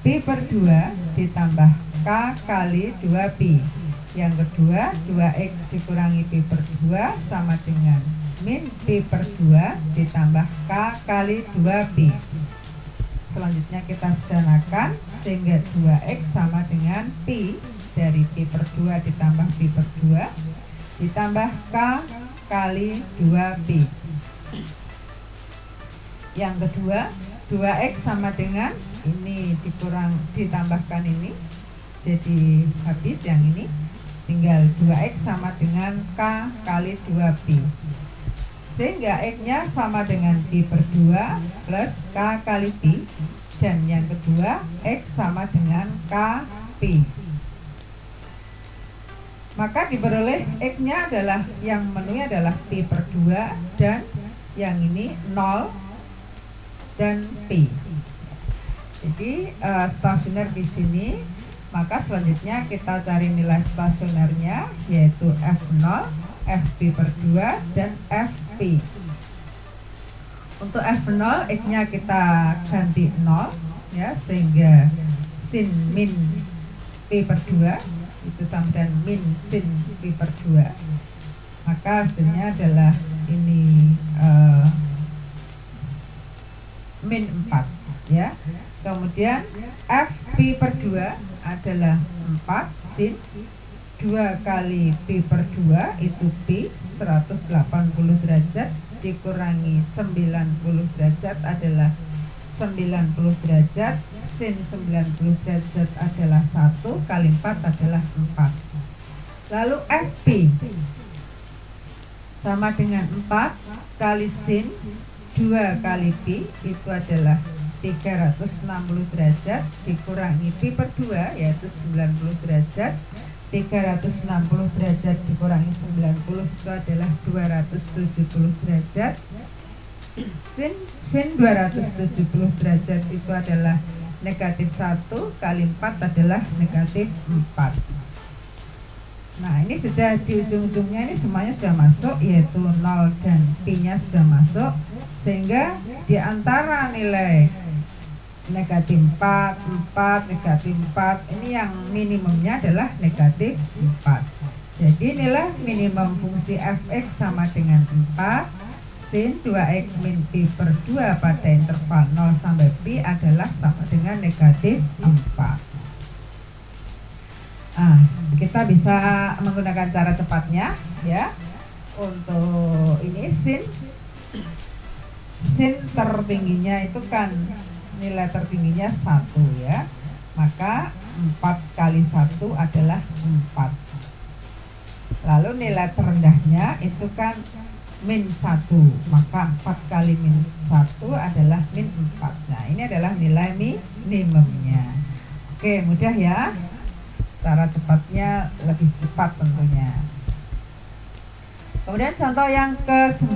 pi per 2 ditambah k kali 2pi. Yang kedua, 2x dikurangi pi per 2 sama dengan min pi per 2 ditambah k kali 2pi. Selanjutnya kita sederhanakan sehingga 2x sama dengan pi dari pi per 2 ditambah pi per 2 ditambah k kali 2pi. Yang kedua, 2x sama dengan ini ditambahkan ini jadi habis yang ini, tinggal 2x sama dengan k kali 2pi. Sehingga x-nya sama dengan pi per 2 plus k kali pi. Dan yang kedua, x sama dengan k pi. Maka diperoleh x-nya adalah, yang menunya adalah pi per 2 dan yang ini 0 dan pi. Jadi stasioner di sini. Maka selanjutnya kita cari nilai stasionernya, yaitu f0, fp per 2 dan fp. Untuk f0 x-nya kita ganti 0 ya, sehingga sin min p per 2 itu sama dengan min sin p per 2. Maka hasilnya adalah ini min 4 ya. Kemudian fp per 2 adalah 4 sin 2 kali pi per 2 itu pi 180 derajat dikurangi 90 derajat adalah 90 derajat, sin 90 derajat adalah 1 kali 4 adalah 4. Lalu fp sama dengan 4 kali sin 2 kali pi itu adalah 360 derajat dikurangi pi per 2 yaitu 90 derajat. 360 derajat dikurangi 90 itu adalah 270 derajat. Sin 270 derajat itu adalah negatif 1 kali 4 adalah negatif 4. Nah, ini sudah di ujung-ujungnya, ini semuanya sudah masuk, yaitu 0 dan pi nya sudah masuk, sehingga di antara nilai negatif 4, 4, negatif 4, ini yang minimumnya adalah negatif 4. Jadi nilai minimum fungsi fx sama dengan 4 sin 2x min pi per 2 pada interval 0 sampai pi adalah sama dengan negatif 4. Kita bisa menggunakan cara cepatnya ya. Untuk ini sin tertingginya itu kan nilai tertingginya 1 ya. Maka 4 kali 1 adalah 4. Lalu nilai terendahnya itu kan min 1, maka 4 kali min 1 adalah min 4. Nah ini adalah nilai minimumnya. Oke, mudah ya. Cara cepatnya lebih cepat tentunya. Kemudian contoh yang ke-9,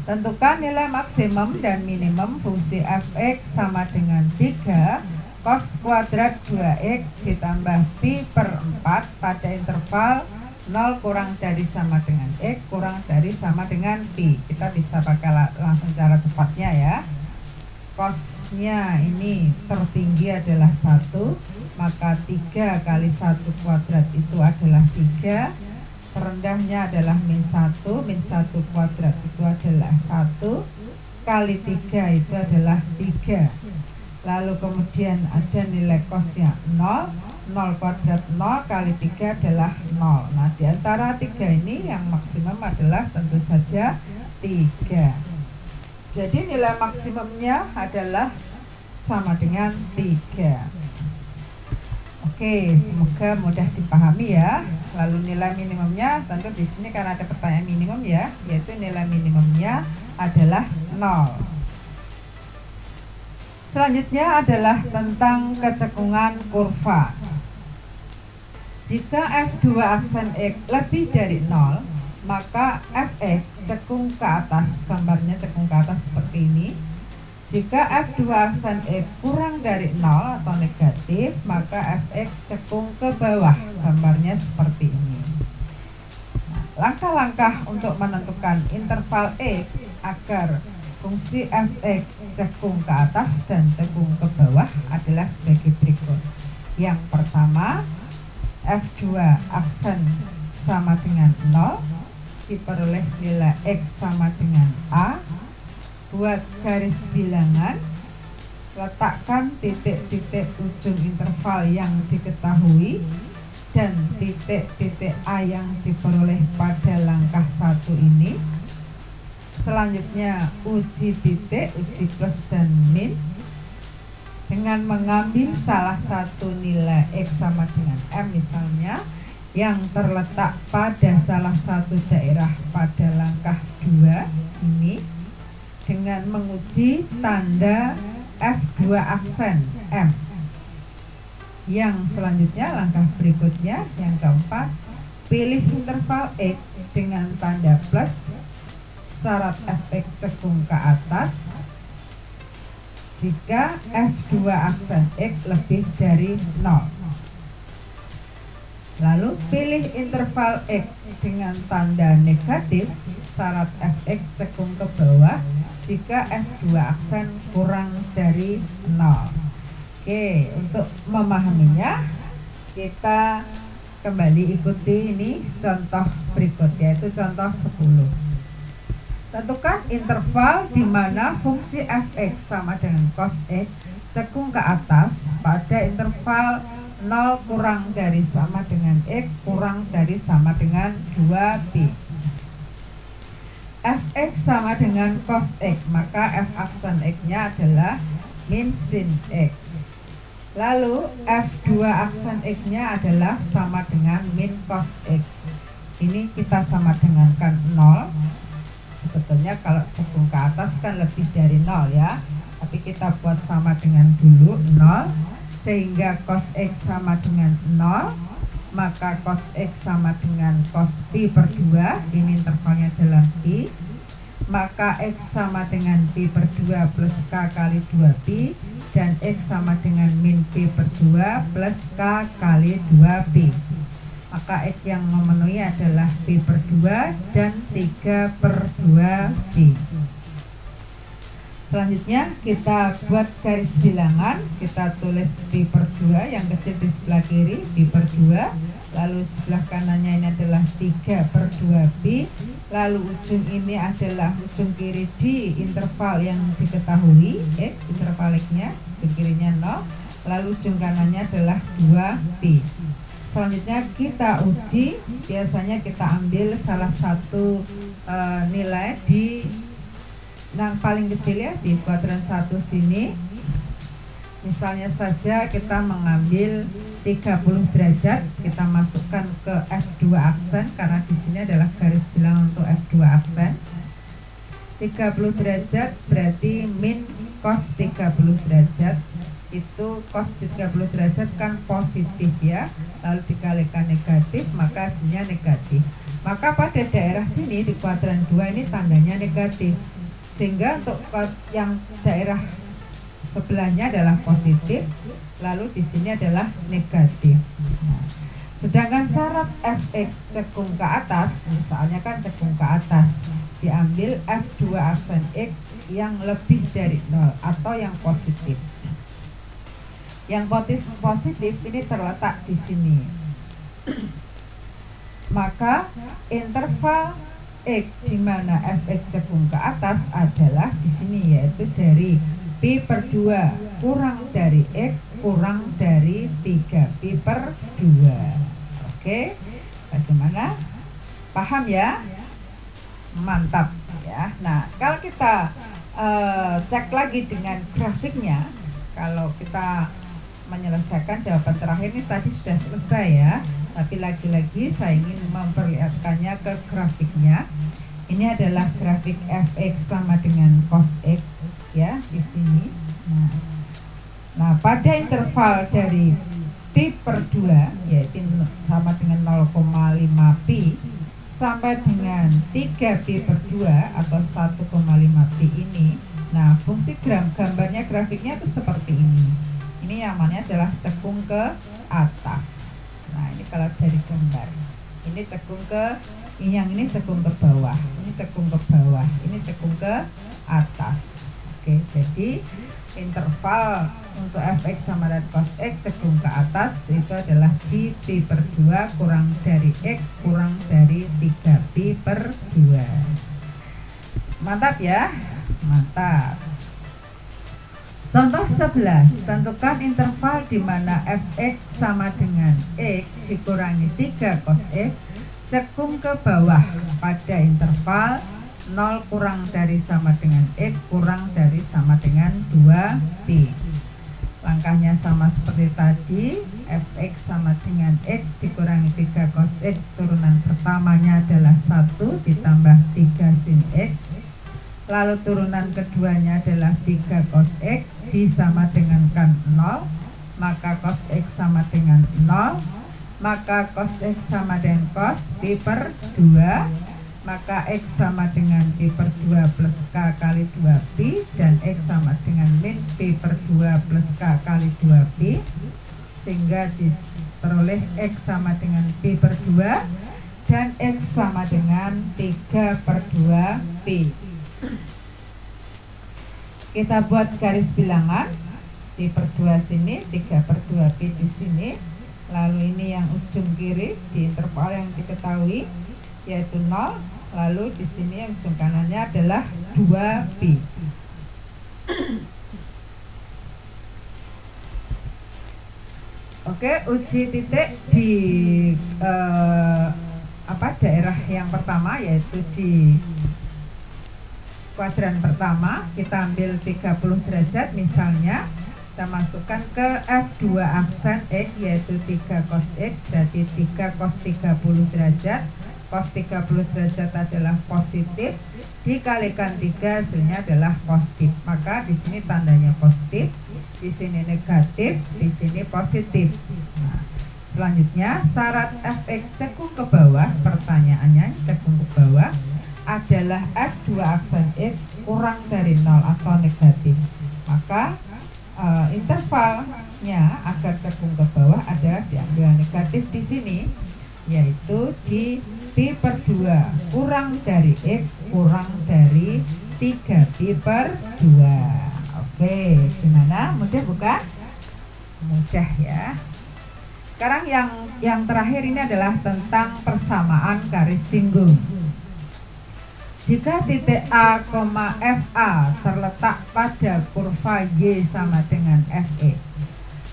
tentukan nilai maksimum dan minimum fungsi f(x) sama dengan 3 cos kuadrat 2x ditambah pi per 4 pada interval 0 kurang dari sama dengan x kurang dari sama dengan pi. Kita bisa pakai langsung cara cepatnya ya. Cosnya ini tertinggi adalah 1, maka 3 kali 1 kuadrat itu adalah 3. Terendahnya adalah min 1 kuadrat itu adalah 1 kali 3 itu adalah 3. Lalu kemudian ada nilai cosnya 0 kuadrat 0 kali 3 adalah 0. Nah di antara 3 ini yang maksimum adalah tentu saja 3. Jadi nilai maksimumnya adalah sama dengan 3. Oke, semoga mudah dipahami ya. Lalu nilai minimumnya tentu di sini karena ada pertanyaan minimum ya, yaitu nilai minimumnya adalah 0. Selanjutnya adalah tentang kecekungan kurva. Jika f2 aksen x lebih dari 0, maka fx cekung ke atas, gambarnya cekung ke atas seperti ini. Jika f2 aksen x kurang dari 0 atau negatif, maka fx cekung ke bawah, gambarnya seperti ini. Langkah-langkah untuk menentukan interval x agar fungsi fx cekung ke atas dan cekung ke bawah adalah sebagai berikut. Yang pertama, f2 aksen sama dengan 0, diperoleh nilai x sama dengan a. Buat garis bilangan, letakkan titik-titik ujung interval yang diketahui dan titik-titik a yang diperoleh pada langkah 1 ini. Selanjutnya uji titik, uji plus dan min dengan mengambil salah satu nilai x sama dengan m misalnya yang terletak pada salah satu daerah pada langkah 2 ini dengan menguji tanda f2 aksen m. Yang selanjutnya langkah berikutnya yang keempat, pilih interval x dengan tanda plus syarat fx cekung ke atas jika f2 aksen x lebih dari 0. Lalu pilih interval x dengan tanda negatif syarat fx cekung ke bawah jika f2 aksen kurang dari 0. Oke, untuk memahaminya kita kembali ikuti ini contoh berikut, yaitu contoh 10. Tentukan interval di mana fungsi fx sama dengan cos x cekung ke atas pada interval 0 kurang dari sama dengan x kurang dari sama dengan 2pi. Fx sama dengan cos x, maka f aksen x-nya adalah min sin x. Lalu f2 aksen x-nya adalah sama dengan min cos x. Ini kita sama dengankan 0. Sebetulnya kalau cekung ke atas kan lebih dari 0 ya, tapi kita buat sama dengan dulu 0, sehingga cos x sama dengan 0, maka cos x sama dengan cos pi per 2, ini intervalnya adalah pi, maka x sama dengan pi per 2 plus k kali 2pi, dan x sama dengan min pi per 2 plus k kali 2pi. Maka x yang memenuhi adalah pi per 2 dan 3 per 2pi. Selanjutnya kita buat garis bilangan, kita tulis pi per 2 yang kecil di sebelah kiri, pi per 2, lalu sebelah kanannya ini adalah 3 per 2pi, lalu ujung ini adalah ujung kiri di interval yang diketahui, interval X-nya, ujung kirinya 0, lalu ujung kanannya adalah 2pi. Selanjutnya kita uji, biasanya kita ambil salah satu nilai di yang paling kecil ya, di kuadran 1 sini. Misalnya saja kita mengambil 30 derajat, kita masukkan ke F2 aksen karena di sini adalah garis bilangan untuk F2 aksen. 30 derajat berarti min cos 30 derajat. Itu cos 30 derajat kan positif ya, lalu dikalikan negatif maka hasilnya negatif. Maka pada daerah sini di kuadran 2 ini tandanya negatif, sehingga untuk yang daerah sebelahnya adalah positif, lalu di sini adalah negatif. Nah, sedangkan syarat fx cekung ke atas, misalnya kan cekung ke atas, diambil F2 aksen X yang lebih dari 0 atau yang positif. Yang positif ini terletak di sini. Maka interval X di mana fx cekung ke atas adalah di sini, yaitu dari pi per 2 kurang dari X kurang dari 3pi per 2. Oke, bagaimana? Paham ya? Mantap ya. Nah, kalau kita cek lagi dengan grafiknya, kalau kita menyelesaikan jawaban terakhir ini tadi sudah selesai ya, tapi lagi-lagi saya ingin memperlihatkannya ke grafiknya. Ini adalah grafik fx sama dengan cos x ya di sini. Nah, pada interval dari pi per 2 yaitu sama dengan 0,5pi sampai dengan 3pi per 2 atau 1,5pi ini. Nah, fungsi gambarnya grafiknya itu seperti ini. Ini yang namanya adalah cekung ke atas. Nah, ini kalau dari gambar, ini cekung ke, yang ini cekung ke bawah, ini cekung ke bawah, ini cekung ke atas. Oke, jadi interval untuk fx sama dengan cos x cekung ke atas itu adalah di pi per 2 kurang dari x kurang dari 3pi per 2. Mantap ya? Mantap. Contoh 11, tentukan interval di mana fx sama dengan x dikurangi 3 cos x cekung ke bawah pada interval 0 kurang dari sama dengan x kurang dari sama dengan 2pi. Langkahnya sama seperti tadi, fx sama dengan x dikurangi 3 cos x, turunan pertamanya adalah 1 ditambah 3 sin x. Lalu turunan keduanya adalah 3 cos x disama dengan kan 0, maka cos x sama dengan 0, maka cos x sama dengan cos pi per 2, maka x sama dengan pi per 2 plus k kali 2pi, dan x sama dengan min pi per 2 plus k kali 2pi, sehingga diperoleh x sama dengan pi per 2 dan x sama dengan 3 per 2pi. Kita buat garis bilangan di per 2 sini, 3 per 2pi di sini. Lalu ini yang ujung kiri di interval yang diketahui yaitu 0. Lalu di sini yang ujung kanannya adalah 2pi. Oke, uji titik di daerah yang pertama, yaitu di kuadran pertama. Kita ambil 30 derajat misalnya, kita masukkan ke F2 aksen X yaitu 3 cos X, berarti 3 cos 30 derajat. Cos 30 derajat adalah positif, dikalikan 3 hasilnya adalah positif. Maka di sini tandanya positif, di sini negatif, di sini positif. Nah, selanjutnya syarat fx cekung ke bawah, pertanyaannya cekung ke bawah adalah F2 aksen X kurang dari 0 atau negatif. Maka intervalnya agar cekung ke bawah adalah diambil negatif di sini, yaitu di pi per 2 kurang dari X kurang dari 3pi per 2. Oke, gimana? Mudah bukan? Mudah ya. Sekarang yang terakhir ini adalah tentang persamaan garis singgung. Jika titik A, FA terletak pada kurva Y sama dengan FE,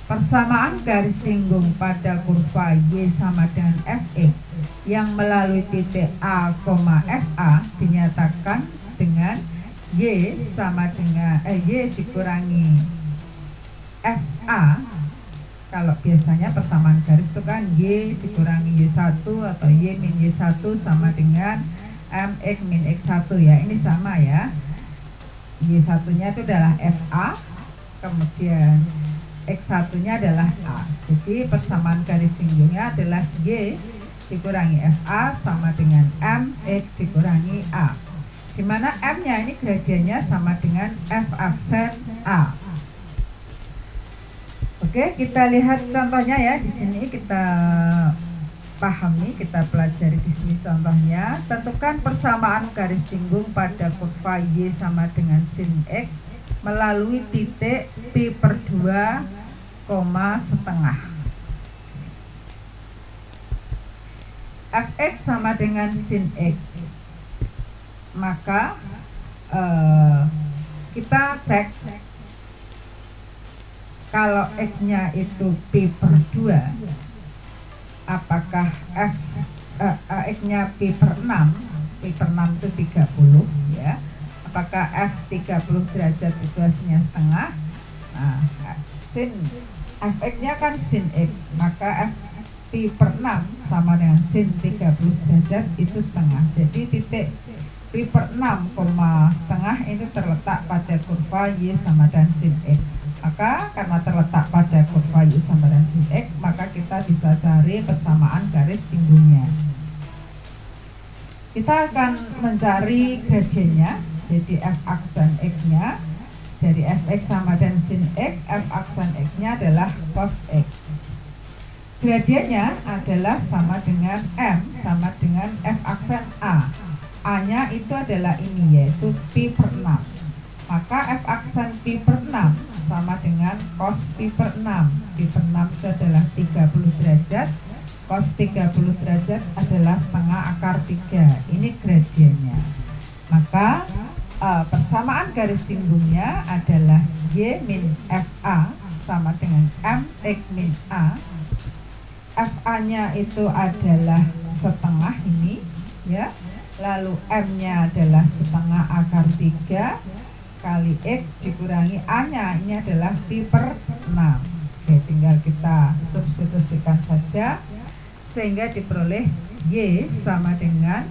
persamaan garis singgung pada kurva Y sama dengan FE yang melalui titik A, FA dinyatakan dengan Y sama dengan Y dikurangi FA. Kalau biasanya persamaan garis itu kan Y dikurangi Y1 atau Y min Y1 sama dengan MX min X1 ya. Ini sama ya. Y1 nya itu adalah FA, kemudian X1 nya adalah A. Jadi persamaan garis singgungnya adalah Y dikurangi FA sama dengan MX dikurangi A, dimana M nya ini gradiennya sama dengan F aksen A. Oke, kita lihat contohnya ya. Di sini kita pahami, kita pelajari di sini contohnya. Tentukan persamaan garis singgung pada kurva Y sama dengan sin X melalui titik P/2, setengah. Fx sama dengan sin X. Maka kita cek kalau X-nya itu P/2, apakah X-nya P/6, P/6 itu 30 ya. Apakah F 30 derajat itu hasilnya setengah. Nah, sin Fx-nya kan sin X, maka F P/6 sama dengan sin 30 derajat itu setengah. Jadi titik P/6, setengah ini terletak pada kurva Y sama dengan sin X. Maka karena terletak pada kurva Y sama dengan sin X, maka kita bisa cari persamaan garis singgungnya. Kita akan mencari gradiennya. Jadi F aksen X-nya dari Fx sama dengan sin X, F aksen X-nya adalah cos X. Gradiennya adalah sama dengan M sama dengan F aksen A. A-nya itu adalah ini, yaitu P/6. Maka F aksen P/6 sama dengan cos P/6. P/6 itu adalah 30 derajat, cos 30 derajat adalah setengah akar 3. Ini gradiennya. Maka persamaan garis singgungnya adalah Y min FA sama dengan MX min A. FA-nya itu adalah setengah ini ya. Lalu M-nya adalah setengah akar 3 kali X dikurangi A-nya, ini adalah P/6. Oke, tinggal kita substitusikan saja sehingga diperoleh Y sama dengan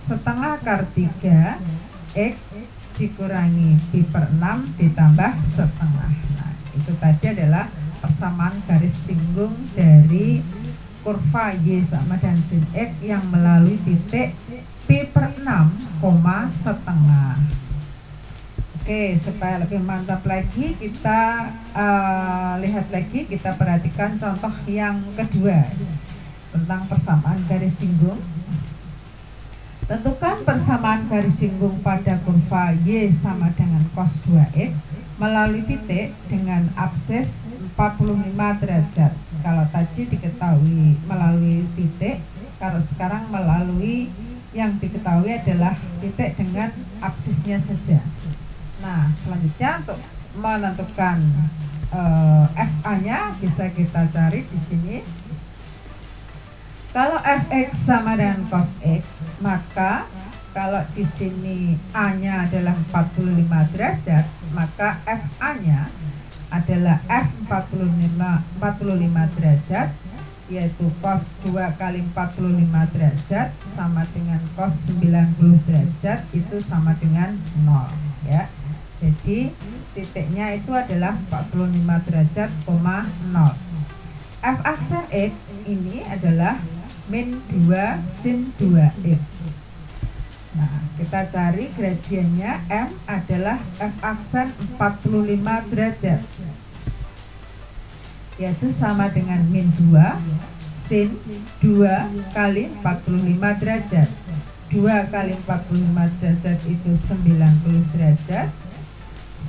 setengah akar 3 X dikurangi P/6 ditambah setengah. Nah, itu tadi adalah persamaan garis singgung dari kurva Y sama dengan sin X yang melalui titik P/6, setengah. Oke, supaya lebih mantap lagi kita lihat lagi, kita perhatikan contoh yang kedua tentang persamaan garis singgung. Tentukan persamaan garis singgung pada kurva Y sama dengan cos 2X melalui titik dengan absis 45 derajat. Kalau tadi diketahui melalui titik, kalau sekarang melalui yang diketahui adalah titik dengan absisnya saja. Nah, selanjutnya untuk menentukan FA-nya bisa kita cari di sini. Kalau Fx sama dengan cos X, maka kalau di sini A-nya adalah 45 derajat, maka FA-nya adalah F 45 derajat, yaitu cos 2 kali 45 derajat sama dengan cos 90 derajat itu sama dengan 0 ya. Jadi titiknya itu adalah 45 derajat, 0. F aksen X ini adalah min 2 sin 2X. Nah, kita cari gradiennya. M adalah F aksen 45 derajat, yaitu sama dengan min 2 sin 2 kali 45 derajat. 2 kali 45 derajat itu 90 derajat.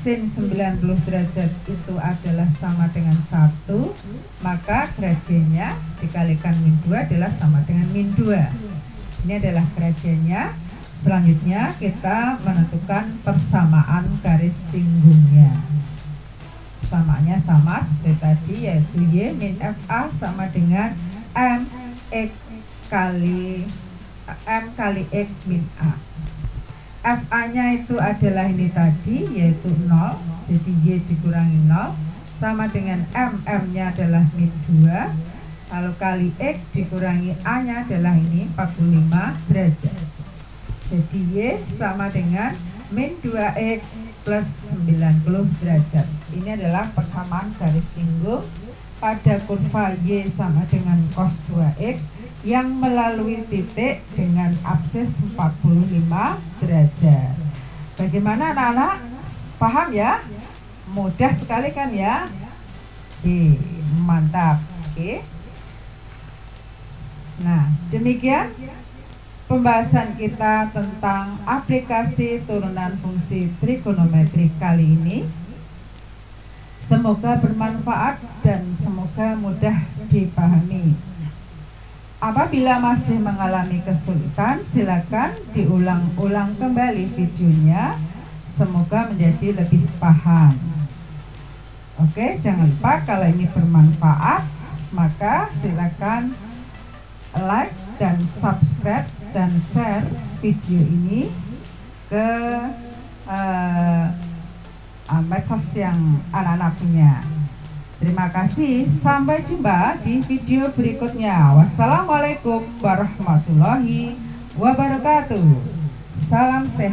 Sin 90 derajat itu adalah sama dengan 1, maka gradiennya dikalikan min 2 adalah sama dengan min 2. Ini adalah gradiennya Selanjutnya kita menentukan persamaan garis singgungnya. Persamaannya sama seperti tadi, yaitu Y min FA sama dengan M kali X min A. FA nya itu adalah ini tadi, yaitu 0, jadi Y dikurangi 0 sama dengan M nya adalah min 2, lalu kali X dikurangi A nya adalah ini 45 derajat. Jadi Y sama dengan min 2X plus 90 derajat. Ini adalah persamaan garis singgung pada kurva Y sama dengan cos 2X yang melalui titik dengan absis 45 derajat. Bagaimana anak-anak? Paham ya? Mudah sekali kan ya? Oke, mantap. Oke. Nah, demikian pembahasan kita tentang aplikasi turunan fungsi trigonometri kali ini. Semoga bermanfaat dan semoga mudah dipahami. Apabila masih mengalami kesulitan, silakan diulang-ulang kembali videonya. Semoga menjadi lebih paham. Oke, jangan lupa kalau ini bermanfaat, maka silakan like dan subscribe dan share video ini ke medsos yang anak-anak punya. Terima kasih, sampai jumpa di video berikutnya. Wassalamualaikum warahmatullahi wabarakatuh. Salam sehat.